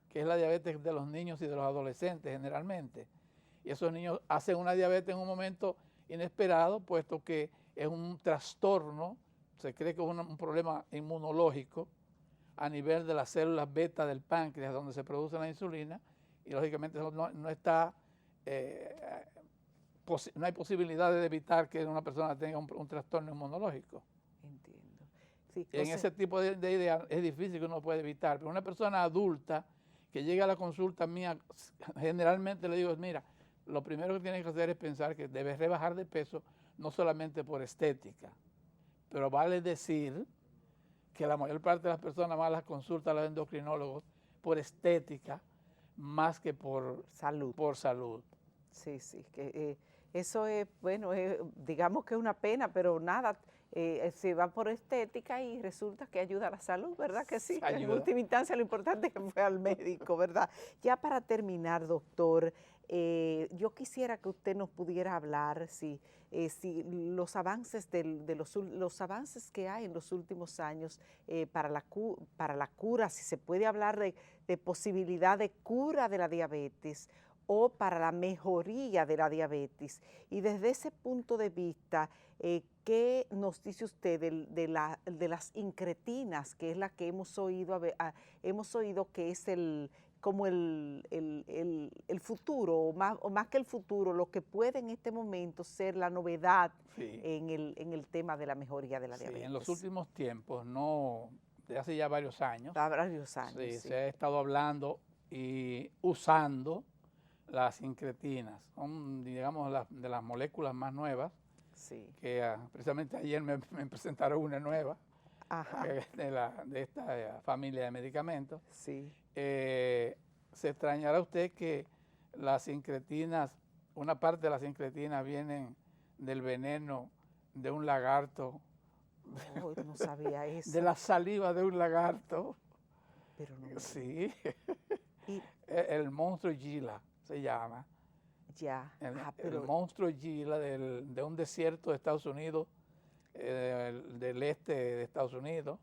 Speaker 12: que es la diabetes de los niños y de los adolescentes generalmente. Y esos niños hacen una diabetes en un momento inesperado, puesto que es un trastorno, se cree que es un problema inmunológico a nivel de las células beta del páncreas, donde se produce la insulina, y lógicamente no hay posibilidad de evitar que una persona tenga un trastorno inmunológico.
Speaker 2: Entiendo. Sí,
Speaker 12: en ese tipo de ideas es difícil que uno pueda evitar, pero una persona adulta que llega a la consulta mía, generalmente le digo, mira, lo primero que tienes que hacer es pensar que debes rebajar de peso, no solamente por estética, pero vale decir que la mayor parte de las personas van a las consultas a los endocrinólogos por estética más que por salud.
Speaker 2: Sí, sí, que eso es, bueno, digamos que es una pena, pero nada, se va por estética y resulta que ayuda a la salud, ¿verdad que sí? En última instancia lo importante es que fue al médico, ¿verdad? Ya para terminar, doctor, Yo quisiera que usted nos pudiera hablar si los avances los avances que hay en los últimos años para la cura, si se puede hablar de posibilidad de cura de la diabetes o para la mejoría de la diabetes. Y desde ese punto de vista, ¿qué nos dice usted de las incretinas, que es la que hemos oído que es como el futuro, o más que el futuro, lo que puede en este momento ser la novedad en el tema de la mejoría de la diabetes?
Speaker 12: En los últimos tiempos, de hace ya varios años,
Speaker 2: sí.
Speaker 12: Se ha estado hablando y usando las incretinas. Son, digamos, de las moléculas más nuevas, que precisamente ayer me presentaron una nueva, de esta familia de medicamentos.
Speaker 2: Sí.
Speaker 12: Se extrañará usted que las incretinas, una parte de las incretinas vienen del veneno de un lagarto.
Speaker 2: Oh, no sabía eso.
Speaker 12: De la saliva de un lagarto.
Speaker 2: Pero no.
Speaker 12: Sí. El monstruo Gila se llama.
Speaker 2: Ya.
Speaker 12: El monstruo Gila de un desierto de Estados Unidos, del este de Estados Unidos.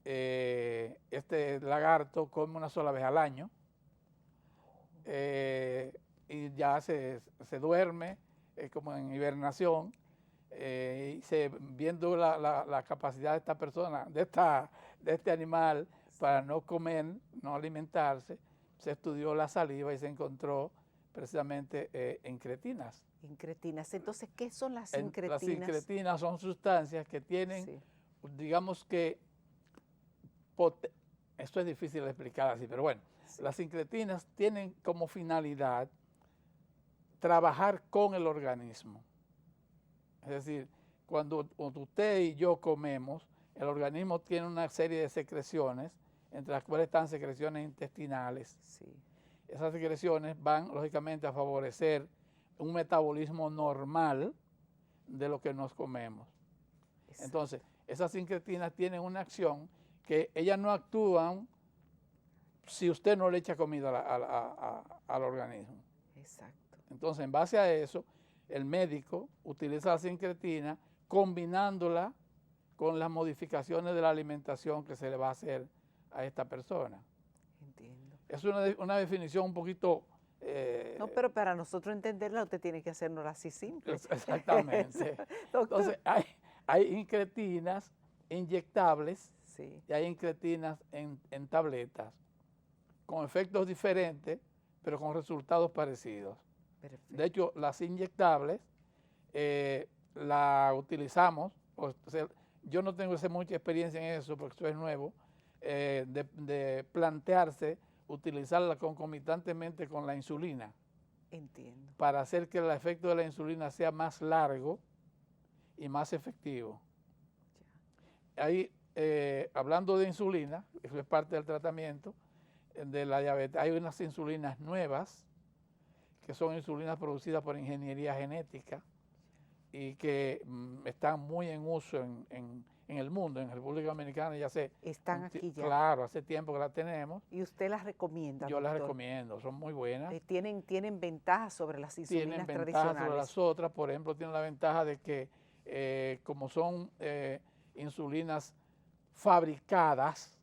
Speaker 12: Este lagarto come una sola vez al año y ya se duerme, como en hibernación, y viendo la capacidad de esta persona, de este animal, para no comer, no alimentarse, se estudió la saliva y se encontró precisamente incretinas.
Speaker 2: Incretinas. Entonces, ¿qué son las incretinas?
Speaker 12: Las incretinas son sustancias que tienen, digamos que, esto es difícil de explicar así, pero bueno, las incretinas tienen como finalidad trabajar con el organismo. Es decir, cuando usted y yo comemos, el organismo tiene una serie de secreciones, entre las cuales están secreciones intestinales. Esas secreciones van, lógicamente, a favorecer un metabolismo normal de lo que nos comemos. Entonces, esas incretinas tienen una acción que ellas no actúan si usted no le echa comida al organismo.
Speaker 2: Exacto.
Speaker 12: Entonces, en base a eso, el médico utiliza la incretina combinándola con las modificaciones de la alimentación que se le va a hacer a esta persona.
Speaker 2: Entiendo.
Speaker 12: Es una definición un poquito...
Speaker 2: no, pero para nosotros entenderla usted tiene que hacernos así simple.
Speaker 12: Exactamente. Entonces, hay incretinas inyectables y hay incretinas en tabletas, con efectos diferentes, pero con resultados parecidos.
Speaker 2: Perfecto.
Speaker 12: De hecho, las inyectables la utilizamos, yo no tengo mucha experiencia en eso porque eso es nuevo, de plantearse utilizarla concomitantemente con la insulina.
Speaker 2: Entiendo.
Speaker 12: Para hacer que el efecto de la insulina sea más largo y más efectivo. Ahí, hablando de insulina, eso es parte del tratamiento de la diabetes, hay unas insulinas nuevas, que son insulinas producidas por ingeniería genética y que están muy en uso en el mundo, en República Dominicana ya
Speaker 2: están aquí ya.
Speaker 12: Claro, hace tiempo que las tenemos.
Speaker 2: ¿Y usted las recomienda,
Speaker 12: Yo las
Speaker 2: doctor?
Speaker 12: recomiendo, son muy buenas.
Speaker 2: ¿Tienen ventajas sobre las insulinas tradicionales?
Speaker 12: Tienen ventajas sobre las otras, por ejemplo, tienen la ventaja de que como son insulinas fabricadas,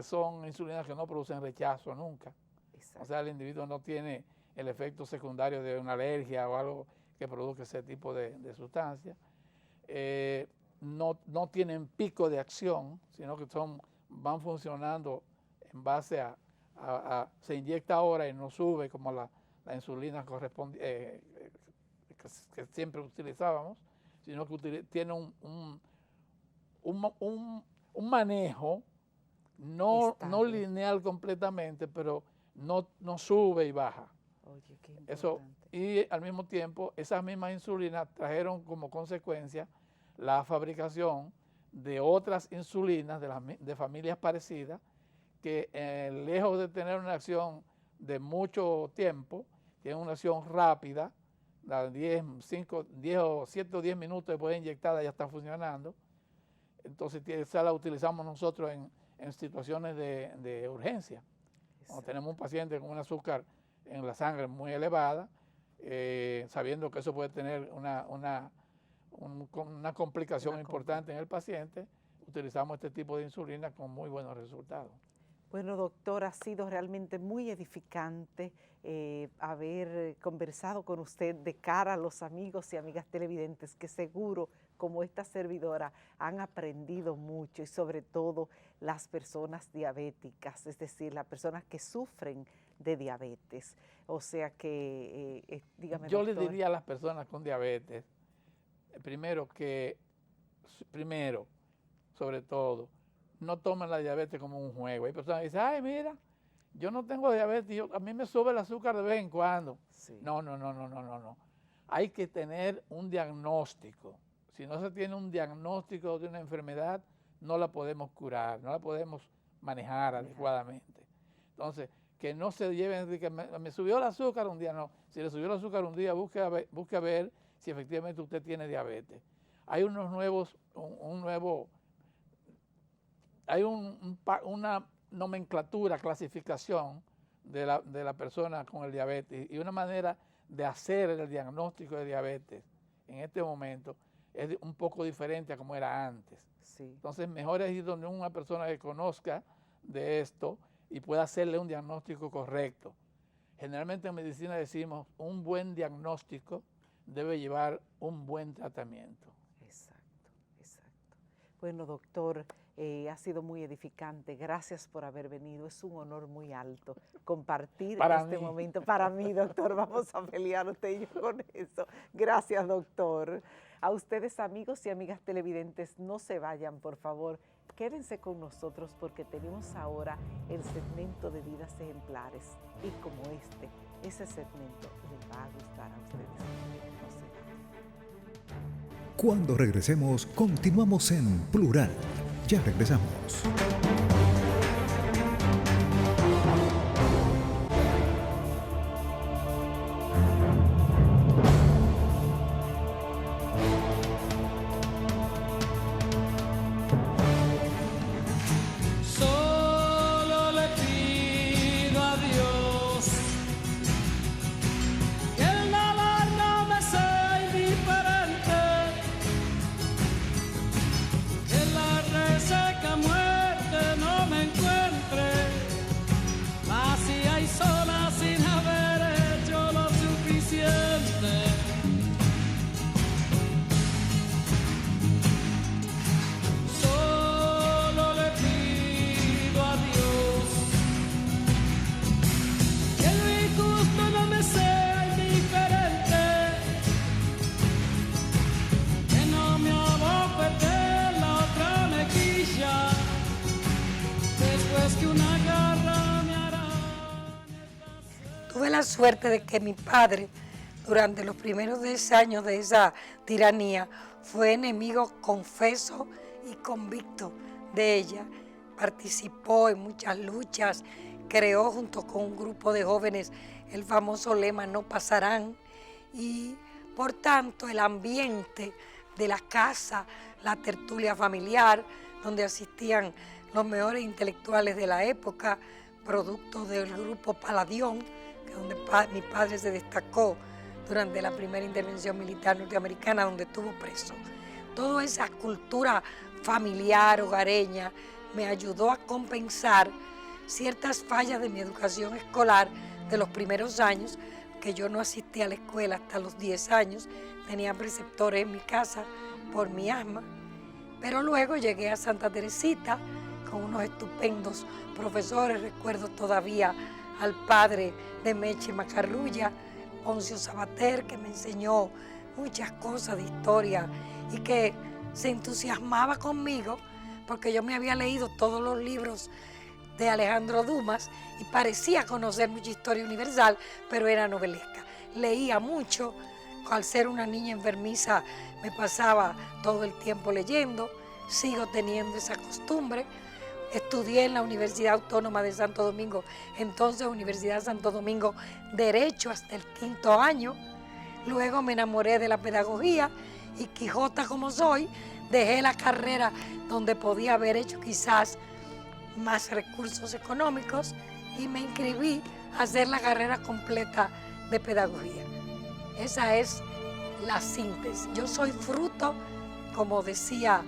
Speaker 12: son insulinas que no producen rechazo nunca.
Speaker 2: Exacto.
Speaker 12: O sea, el individuo no tiene el efecto secundario de una alergia o algo que produzca ese tipo de sustancia. No tienen pico de acción, sino que van funcionando en base se inyecta ahora y no sube como la insulina que siempre utilizábamos, sino que tiene un manejo no lineal completamente, pero no sube y baja.
Speaker 2: Oye, qué importante.
Speaker 12: Eso, y al mismo tiempo, esas mismas insulinas trajeron como consecuencia la fabricación de otras insulinas de familias parecidas que lejos de tener una acción de mucho tiempo, tienen una acción rápida, 10 o 7 o 10 minutos después de inyectada ya está funcionando. Entonces esa la utilizamos nosotros en situaciones de urgencia. Cuando tenemos un paciente con un azúcar en la sangre muy elevada, sabiendo que eso puede tener una complicación importante en el paciente, utilizamos este tipo de insulina con muy buenos resultados.
Speaker 2: Bueno, doctor, ha sido realmente muy edificante haber conversado con usted de cara a los amigos y amigas televidentes que seguro, como esta servidora, han aprendido mucho y sobre todo las personas diabéticas, es decir, las personas que sufren de diabetes. O sea que, dígame,
Speaker 12: yo
Speaker 2: doctor.
Speaker 12: le diría a las personas con diabetes, primero, sobre todo, no tomen la diabetes como un juego. Hay personas que dicen, ay, mira, yo no tengo diabetes, a mí me sube el azúcar de vez en cuando. Sí. No. Hay que tener un diagnóstico. Si no se tiene un diagnóstico de una enfermedad, no la podemos curar, no la podemos manejar adecuadamente. Entonces, que no se lleven de que me subió el azúcar un día, no. Si le subió el azúcar un día, busque a ver si efectivamente usted tiene diabetes. Hay hay una nomenclatura, clasificación de la persona con el diabetes y una manera de hacer el diagnóstico de diabetes en este momento es un poco diferente a como era antes. Sí. Entonces, mejor es ir donde una persona que conozca de esto y pueda hacerle un diagnóstico correcto. Generalmente en medicina decimos, un buen diagnóstico debe llevar un buen tratamiento.
Speaker 2: Exacto. Bueno, doctor, ha sido muy edificante. Gracias por haber venido. Es un honor muy alto compartir este momento. Para mí, doctor, vamos a pelear usted y yo con eso. Gracias, doctor. A ustedes, amigos y amigas televidentes, no se vayan, por favor. Quédense con nosotros porque tenemos ahora el segmento de vidas ejemplares. Y como ese segmento les va a gustar a ustedes. No se vayan.
Speaker 3: Cuando regresemos, continuamos en Plural. Ya regresamos.
Speaker 15: Solo le pido a Dios que el dolor no me sea indiferente, que la reseca muerte no me encuentre vacía y sola sin haber hecho lo suficiente. Solo le pido a Dios que el disgusto no me sea indiferente, que no me abofete la otra mejilla después que una garra me arañe.
Speaker 16: Tuve la suerte de que mi padre, durante los primeros 10 años de esa tiranía, fue enemigo confeso y convicto de ella. Participó en muchas luchas, creó junto con un grupo de jóvenes el famoso lema "No pasarán", y por tanto el ambiente de la casa, la tertulia familiar, donde asistían los mejores intelectuales de la época, producto del grupo Paladión, que donde mi padre se destacó durante la primera intervención militar norteamericana, donde estuvo preso. Toda esa cultura familiar, hogareña, me ayudó a compensar ciertas fallas de mi educación escolar de los primeros años, que yo no asistí a la escuela hasta los 10 años, tenía preceptores en mi casa por mi asma, pero luego llegué a Santa Teresita con unos estupendos profesores. Recuerdo todavía al padre de Meche Macarrulla, Poncio Sabater, que me enseñó muchas cosas de historia y que se entusiasmaba conmigo porque yo me había leído todos los libros de Alejandro Dumas y parecía conocer mucha historia universal, pero era novelesca. Leía mucho, al ser una niña enfermiza me pasaba todo el tiempo leyendo, sigo teniendo esa costumbre. Estudié en la Universidad Autónoma de Santo Domingo, entonces Universidad Santo Domingo, Derecho hasta el 5º año. Luego me enamoré de la pedagogía y, quijota como soy, dejé la carrera donde podía haber hecho quizás más recursos económicos y me inscribí hacer la carrera completa de pedagogía. Esa es la síntesis. Yo soy fruto, como decía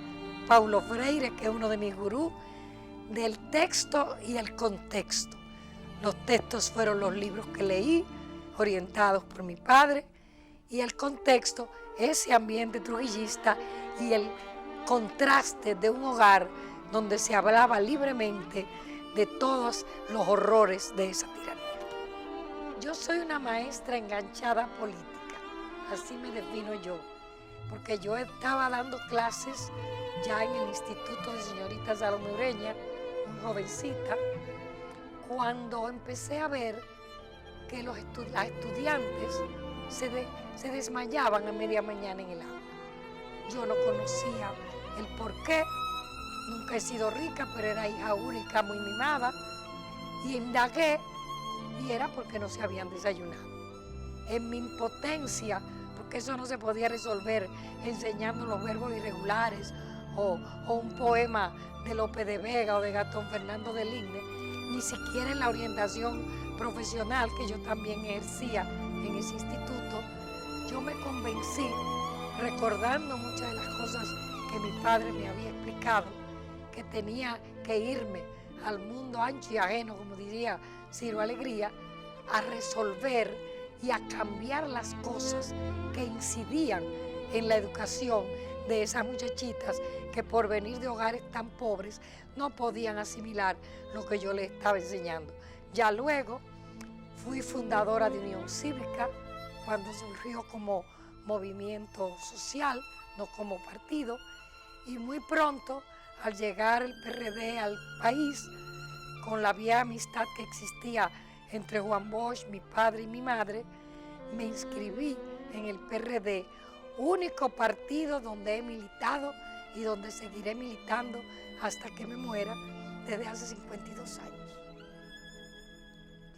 Speaker 16: Paulo Freire, que es uno de mis gurús, del texto y el contexto. Los textos fueron los libros que leí, orientados por mi padre, y el contexto, ese ambiente trujillista y el contraste de un hogar donde se hablaba libremente de todos los horrores de esa tiranía. Yo soy una maestra enganchada política, así me defino yo, porque yo estaba dando clases ya en el Instituto de Señorita Salomé Ureña, muy jovencita, cuando empecé a ver que las estudiantes se desmayaban a media mañana en el aula. Yo no conocía el porqué, nunca he sido rica, pero era hija única, muy mimada, y indagué, y era porque no se habían desayunado. En mi impotencia, porque eso no se podía resolver enseñando los verbos irregulares o un poema de Lope de Vega o de Gastón Fernando de Linde, ni siquiera en la orientación profesional que yo también ejercía en ese instituto, yo me convencí, recordando muchas de las cosas que mi padre me había explicado, que tenía que irme al mundo ancho y ajeno, como diría Ciro Alegría, a resolver y a cambiar las cosas que incidían en la educación de esas muchachitas que por venir de hogares tan pobres no podían asimilar lo que yo les estaba enseñando. Ya luego fui fundadora de Unión Cívica cuando surgió como movimiento social, no como partido, y muy pronto al llegar el PRD al país, con la vieja amistad que existía entre Juan Bosch, mi padre y mi madre, me inscribí en el PRD, único partido donde he militado y donde seguiré militando hasta que me muera desde hace 52 años.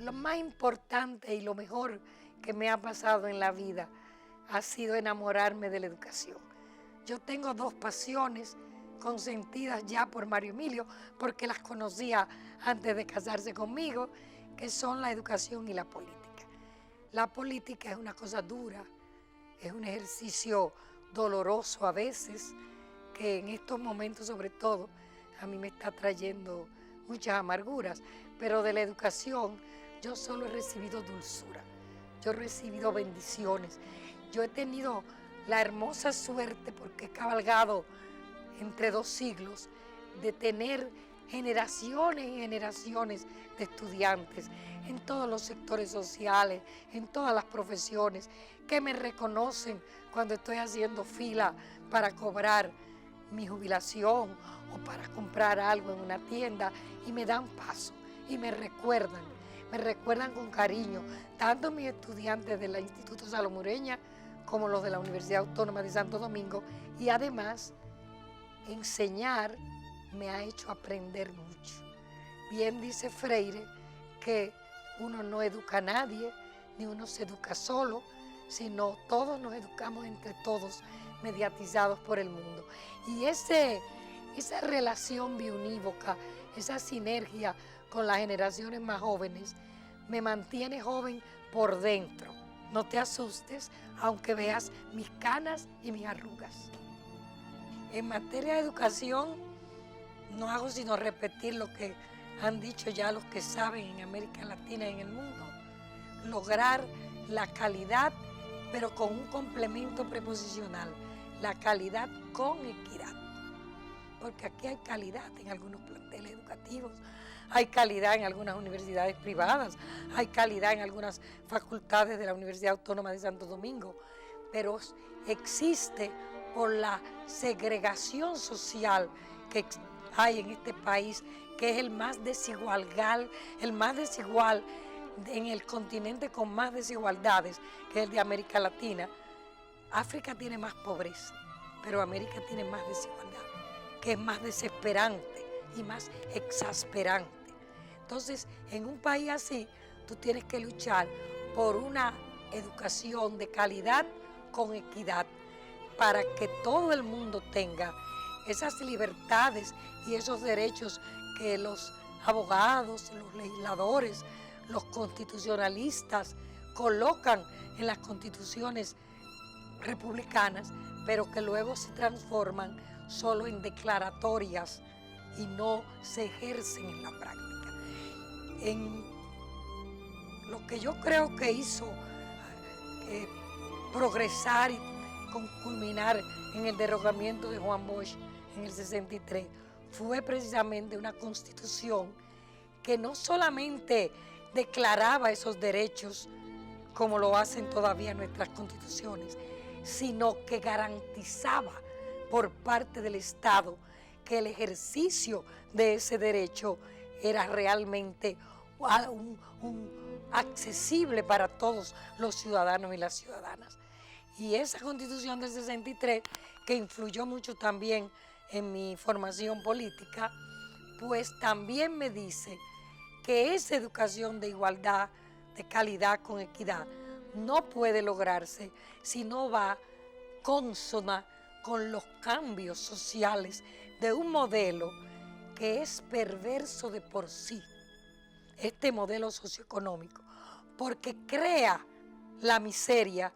Speaker 16: Lo más importante y lo mejor que me ha pasado en la vida ha sido enamorarme de la educación. Yo tengo dos pasiones consentidas ya por Mario Emilio, porque las conocía antes de casarse conmigo, que son la educación y la política. La política es una cosa dura, es un ejercicio doloroso a veces, que en estos momentos sobre todo a mí me está trayendo muchas amarguras, pero de la educación yo solo he recibido dulzura, yo he recibido bendiciones, yo he tenido la hermosa suerte, porque he cabalgado entre 2 siglos, de tener generaciones y generaciones de estudiantes en todos los sectores sociales, en todas las profesiones, que me reconocen cuando estoy haciendo fila para cobrar mi jubilación o para comprar algo en una tienda, y me dan paso y me recuerdan con cariño, tanto mis estudiantes del Instituto Salomé Ureña como los de la Universidad Autónoma de Santo Domingo, y además enseñar me ha hecho aprender mucho. Bien dice Freire que uno no educa a nadie, ni uno se educa solo, sino todos nos educamos entre todos, mediatizados por el mundo. Y esa relación biunívoca, esa sinergia con las generaciones más jóvenes, me mantiene joven por dentro. No te asustes, aunque veas mis canas y mis arrugas. En materia de educación, no hago sino repetir lo que han dicho ya los que saben en América Latina y en el mundo. Lograr la calidad, pero con un complemento preposicional. La calidad con equidad. Porque aquí hay calidad en algunos planteles educativos, hay calidad en algunas universidades privadas, hay calidad en algunas facultades de la Universidad Autónoma de Santo Domingo, pero existe por la segregación social que hay en este país, que es el más desigual en el continente con más desigualdades, que es el de América Latina. África tiene más pobreza, pero América tiene más desigualdad, que es más desesperante y más exasperante. Entonces, en un país así, tú tienes que luchar por una educación de calidad con equidad, para que todo el mundo tenga esas libertades y esos derechos que los abogados, los legisladores los constitucionalistas colocan en las constituciones republicanas, pero que luego se transforman solo en declaratorias y no se ejercen en la práctica. En lo que yo creo que hizo progresar y culminar en el derrocamiento de Juan Bosch en el 63 fue precisamente una constitución que no solamente declaraba esos derechos como lo hacen todavía nuestras constituciones, sino que garantizaba por parte del Estado que el ejercicio de ese derecho era realmente accesible para todos los ciudadanos y las ciudadanas. Y esa Constitución del 63, que influyó mucho también en mi formación política, pues también me dice que esa educación de igualdad, de calidad con equidad, no puede lograrse si no va consona con los cambios sociales de un modelo que es perverso de por sí, este modelo socioeconómico, porque crea la miseria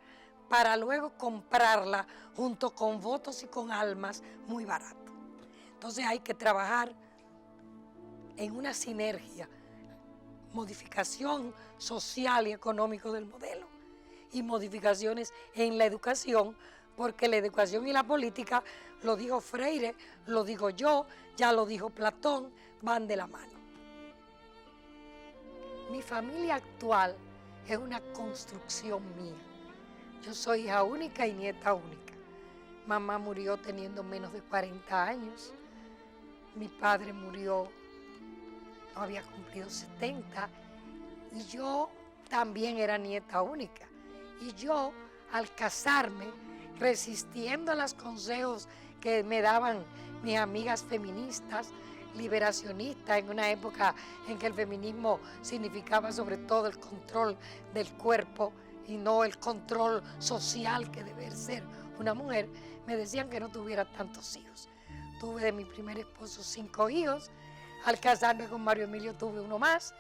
Speaker 16: para luego comprarla junto con votos y con almas muy barato. Entonces hay que trabajar en una sinergia, modificación social y económica del modelo y modificaciones en la educación, porque la educación y la política, lo dijo Freire, lo digo yo, ya lo dijo Platón, van de la mano. Mi familia actual es una construcción mía. Yo soy hija única y nieta única. Mamá murió teniendo menos de 40 años. Mi padre murió, no había cumplido 70. Y yo también era nieta única. Y yo, al casarme, resistiendo a los consejos que me daban mis amigas feministas, liberacionistas, en una época en que el feminismo significaba sobre todo el control del cuerpo y no el control social que debe ser una mujer, me decían que no tuviera tantos hijos. Tuve de mi primer esposo 5 hijos, al casarme con Mario Emilio tuve uno más,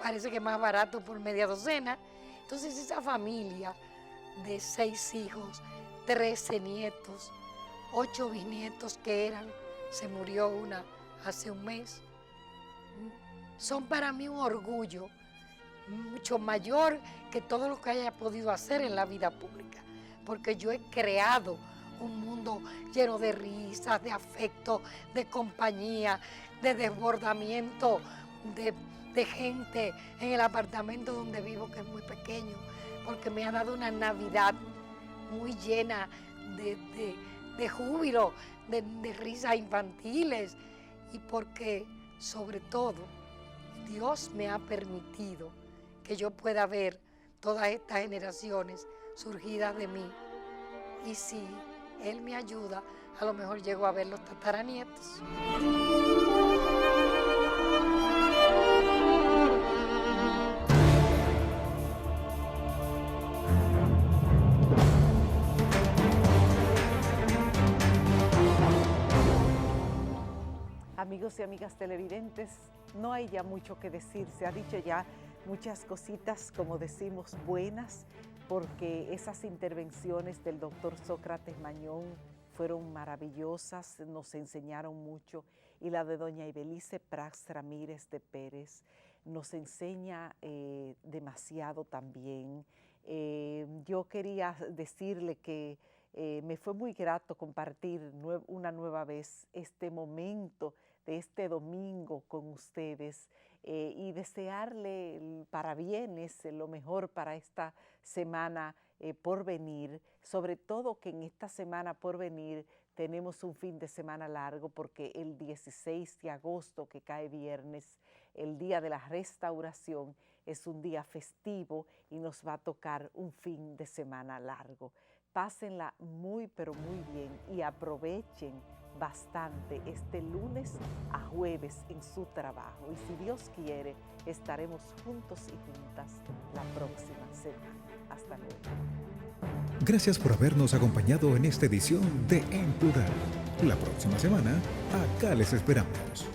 Speaker 16: parece que más barato por media docena. Entonces esa familia de 6 hijos, 13 nietos, 8 bisnietos que eran, se murió una hace un mes, son para mí un orgullo mucho mayor que todo lo que haya podido hacer en la vida pública, porque yo he creado un mundo lleno de risas, de afecto, de compañía, de desbordamiento, de gente en el apartamento donde vivo, que es muy pequeño, porque me ha dado una Navidad muy llena de júbilo, de risas infantiles, y porque sobre todo Dios me ha permitido que yo pueda ver todas estas generaciones surgidas de mí, y si Él me ayuda, a lo mejor llego a ver los tataranietos.
Speaker 2: Amigos y amigas televidentes, no hay ya mucho que decir, se ha dicho ya muchas cositas, como decimos, buenas, porque esas intervenciones del doctor Sócrates Mañón fueron maravillosas, nos enseñaron mucho, y la de doña Ibelice Prats Ramírez de Pérez nos enseña demasiado también. Yo quería decirle que me fue muy grato compartir una nueva vez este momento de este domingo con ustedes y desearle parabienes, lo mejor para esta semana por venir, sobre todo que en esta semana por venir tenemos un fin de semana largo, porque el 16 de agosto, que cae viernes, el día de la restauración, es un día festivo y nos va a tocar un fin de semana largo. Pásenla muy, pero muy bien y aprovechen bastante este lunes a jueves en su trabajo. Y si Dios quiere, estaremos juntos y juntas la próxima semana. Hasta luego.
Speaker 3: Gracias por habernos acompañado en esta edición de En Plural. La próxima semana, acá les esperamos.